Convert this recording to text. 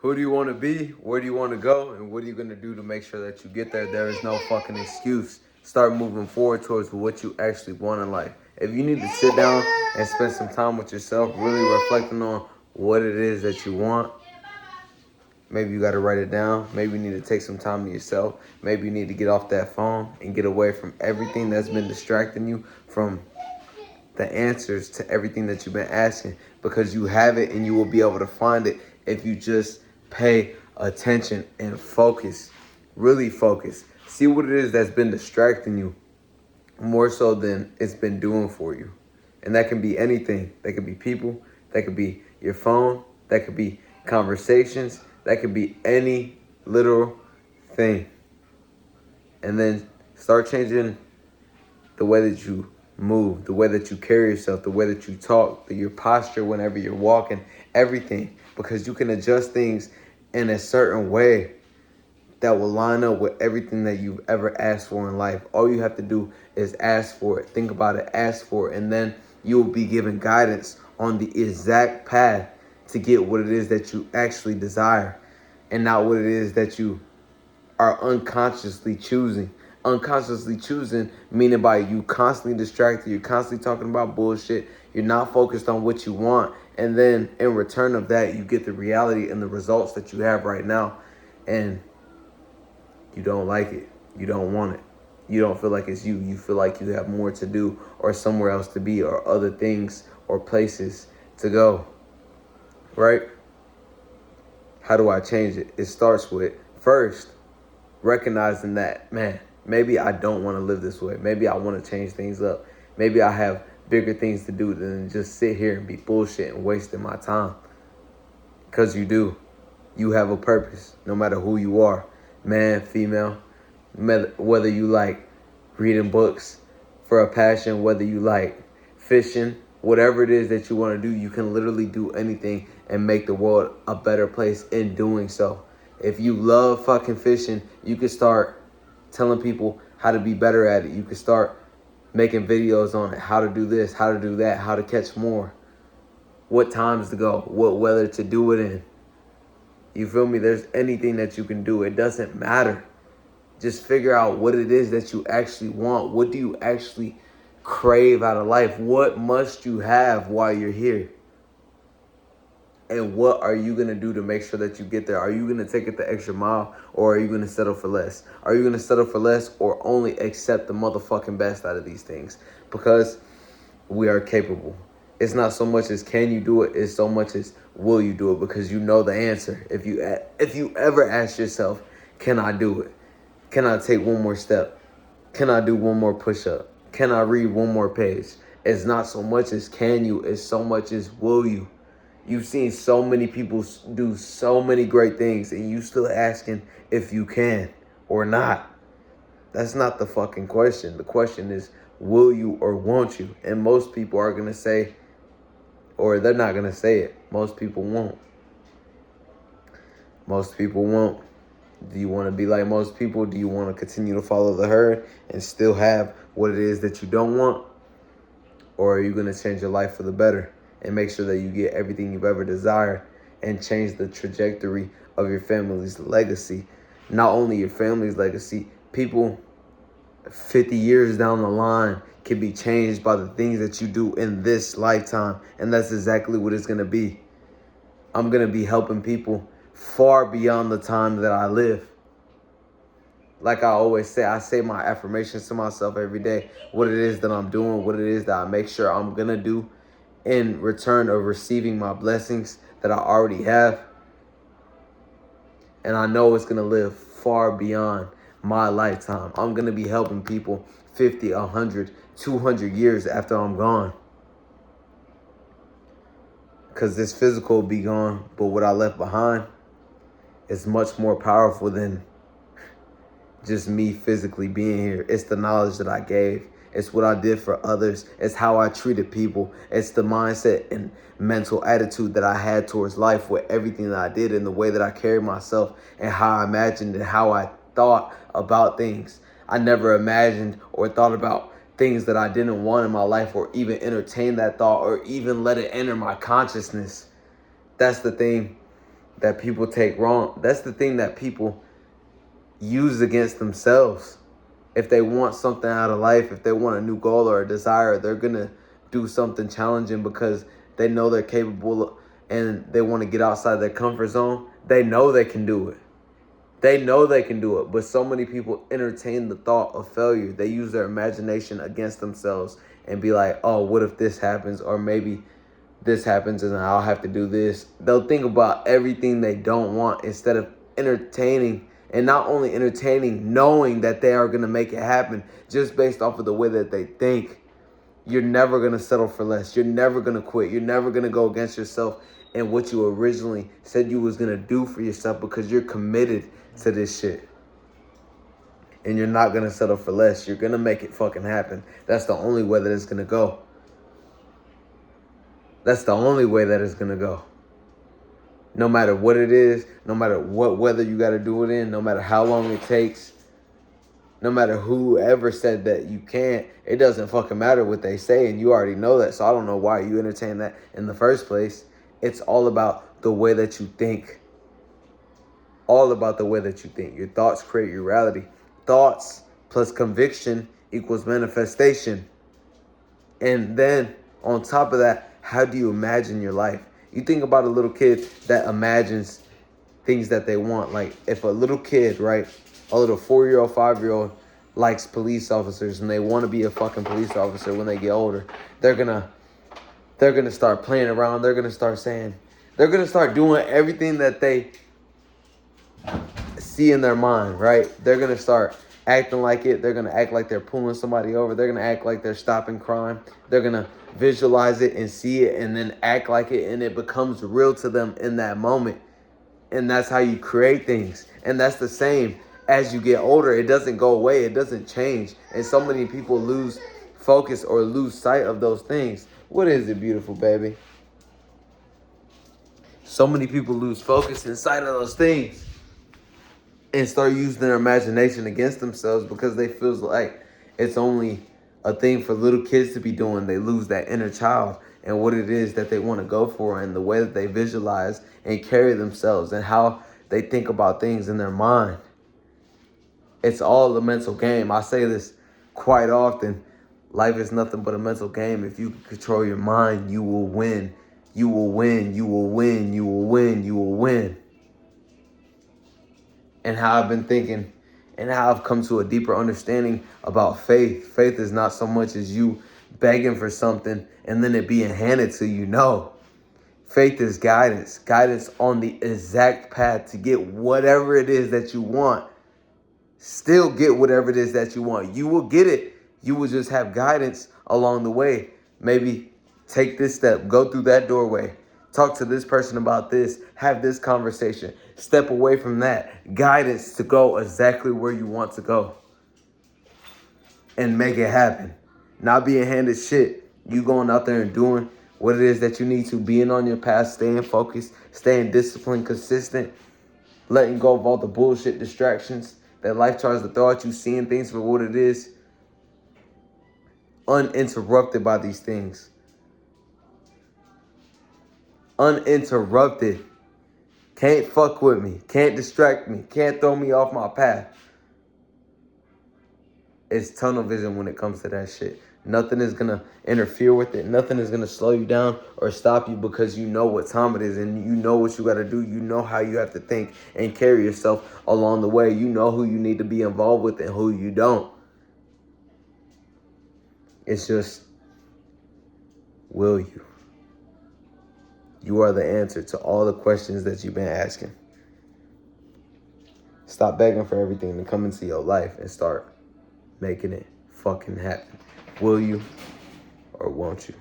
Who do you want to be? Where do you want to go? And what are you going to do to make sure that you get there? There is no fucking excuse. Start moving forward towards what you actually want in life. If you need to sit down and spend some time with yourself, really reflecting on what it is that you want, maybe you got to write it down. Maybe you need to take some time to yourself. Maybe you need to get off that phone and get away from everything that's been distracting you from the answers to everything that you've been asking, because you have it and you will be able to find it if you just pay attention and focus. Really focus. See what it is that's been distracting you more so than it's been doing for you. And that can be anything. That could be people. That could be your phone. That could be conversations. That could be any little thing. And then start changing the way that you move, the way that you carry yourself, the way that you talk, your posture whenever you're walking, everything. Because you can adjust things in a certain way that will line up with everything that you've ever asked for in life. All you have to do is ask for it, think about it, ask for it, and then you will be given guidance on the exact path to get what it is that you actually desire, and not what it is that you are unconsciously choosing. Unconsciously choosing, meaning by you constantly distracted, you're constantly talking about bullshit, you're not focused on what you want, and then in return of that, you get the reality and the results that you have right now, and you don't like it, you don't want it, you don't feel like it's you, you feel like you have more to do or somewhere else to be or other things or places to go, right? How do I change it? It starts with, first, recognizing that, man, maybe I don't want to live this way. Maybe I want to change things up. Maybe I have bigger things to do than just sit here and be bullshit and wasting my time. Because you do. You have a purpose, no matter who you are. Man, female, whether you like reading books for a passion, whether you like fishing, whatever it is that you want to do, you can literally do anything and make the world a better place in doing so. If you love fucking fishing, you can start telling people how to be better at it. You can start making videos on it, how to do this, how to do that, how to catch more, what times to go, what weather to do it in. You feel me? There's anything that you can do. It doesn't matter. Just figure out what it is that you actually want. What do you actually crave out of life? What must you have while you're here? And what are you going to do to make sure that you get there? Are you going to take it the extra mile, or are you going to settle for less? Are you going to settle for less or only accept the motherfucking best out of these things? Because we are capable. It's not so much as can you do it, it's so much as will you do it, because you know the answer. If you ever ask yourself, can I do it? Can I take one more step? Can I do one more push-up? Can I read one more page? It's not so much as can you, it's so much as will you. You've seen so many people do so many great things, and you still asking if you can or not. That's not the fucking question. The question is, will you or won't you? And most people are going to say, or they're not going to say it. Most people won't. Most people won't. Do you want to be like most people? Do you want to continue to follow the herd and still have what it is that you don't want? Or are you going to change your life for the better and make sure that you get everything you've ever desired and change the trajectory of your family's legacy? Not only your family's legacy, people 50 years down the line can be changed by the things that you do in this lifetime. And that's exactly what it's going to be. I'm going to be helping people far beyond the time that I live. Like I always say, I say my affirmations to myself every day. What it is that I'm doing, what it is that I make sure I'm going to do in return of receiving my blessings that I already have. And I know it's going to live far beyond my lifetime. I'm going to be helping people 50, 100, 200 years after I'm gone. Because this physical will be gone, but what I left behind is much more powerful than just me physically being here. It's the knowledge that I gave. It's what I did for others. It's how I treated people. It's the mindset and mental attitude that I had towards life with everything that I did and the way that I carried myself and how I imagined and how I thought about things. I never imagined or thought about things that I didn't want in my life, or even entertain that thought, or even let it enter my consciousness. That's the thing that people take wrong. That's the thing that people use against themselves. If they want something out of life, if they want a new goal or a desire, they're going to do something challenging because they know they're capable and they want to get outside their comfort zone. They know they can do it. They know they can do it. But so many people entertain the thought of failure. They use their imagination against themselves and be like, oh, what if this happens? Or maybe this happens and I'll have to do this. They'll think about everything they don't want instead of entertaining, and not only entertaining, knowing that they are going to make it happen just based off of the way that they think. You're never going to settle for less. You're never going to quit. You're never going to go against yourself and what you originally said you was going to do for yourself, because you're committed to this shit. And you're not going to settle for less. You're going to make it fucking happen. That's the only way that it's going to go. That's the only way that it's going to go. No matter what it is, no matter what weather you got to do it in, no matter how long it takes, no matter whoever said that you can't, it doesn't fucking matter what they say, and you already know that. So I don't know why you entertain that in the first place. It's all about the way that you think. All about the way that you think. Your thoughts create your reality. Thoughts plus conviction equals manifestation. And then on top of that, how do you imagine your life? You think about a little kid that imagines things that they want. Like if a little kid, right, a little 4-year-old, 5-year-old likes police officers and they want to be a fucking police officer when they get older, they're gonna start playing around. They're gonna start doing everything that they see in their mind, right? They're gonna start acting like it. They're gonna act like they're pulling somebody over. They're gonna act like they're stopping crime. They're gonna visualize it and see it and then act like it, and it becomes real to them in that moment. And that's how you create things. And that's the same as you get older. It doesn't go away. It doesn't change. And so many people lose focus or lose sight of those things. What is it, beautiful baby? So many people lose focus and sight of those things and start using their imagination against themselves because they feel like it's only a thing for little kids to be doing. They lose that inner child and what it is that they want to go for, and the way that they visualize and carry themselves and how they think about things in their mind. It's all a mental game. I say this quite often. Life is nothing but a mental game. If you can control your mind, you will win. You will win. You will win. You will win. You will win. And how I've been thinking and how I've come to a deeper understanding about faith. Faith is not so much as you begging for something and then it being handed to you. No. Faith is guidance. Guidance on the exact path to get whatever it is that you want. Still get whatever it is that you want. You will get it. You will just have guidance along the way. Maybe take this step. Go through that doorway. Talk to this person about this. Have this conversation. Step away from that. Guidance to go exactly where you want to go. And make it happen. Not being handed shit. You going out there and doing what it is that you need to. Being on your path. Staying focused. Staying disciplined. Consistent. Letting go of all the bullshit distractions that life tries to throw at you. Seeing things for what it is. Uninterrupted by these things. Uninterrupted. Can't fuck with me. Can't distract me. Can't throw me off my path. It's tunnel vision when it comes to that shit. Nothing is going to interfere with it. Nothing is going to slow you down or stop you because you know what time it is and you know what you got to do. You know how you have to think and carry yourself along the way. You know who you need to be involved with and who you don't. It's just, will you? You are the answer to all the questions that you've been asking. Stop begging for everything to come into your life and start making it fucking happen. Will you or won't you?